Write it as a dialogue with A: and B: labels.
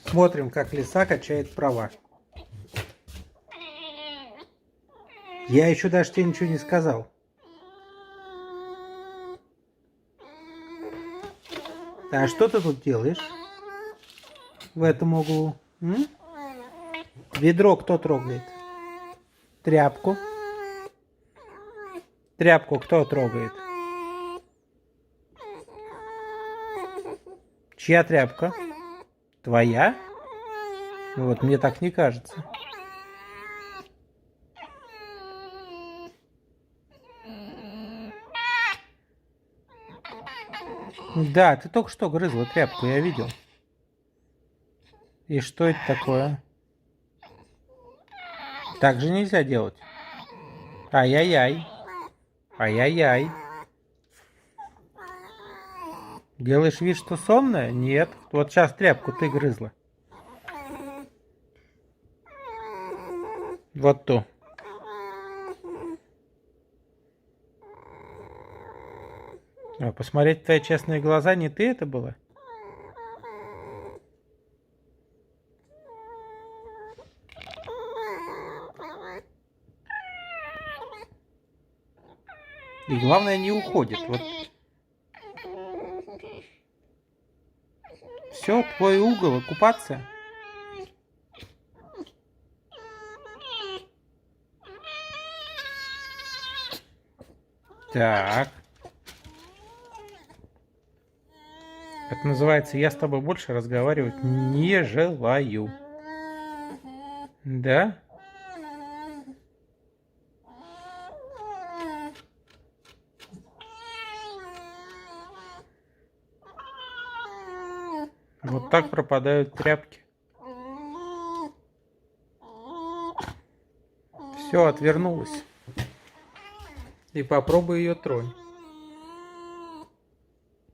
A: Смотрим, как лиса качает права. Я еще даже тебе ничего не сказал. А что ты тут делаешь? В этом углу. Ведро кто трогает? Тряпку. Тряпку кто трогает? Чья тряпка? Твоя? Вот мне так не кажется. Да, ты только что грызла тряпку, я видел. И что это такое? Так же нельзя делать. Ай-яй-яй. Ай-яй-яй. Делаешь вид, что сонная? Нет. Вот сейчас тряпку ты грызла. Вот ту. А, посмотреть в твои честные глаза, не ты это было? И главное, не уходит. Вот. Все, твой угол, оккупация. Так. Это называется, я с тобой больше разговаривать не желаю. Да? Вот так пропадают тряпки. Все, отвернулась. И попробуй ее тронь.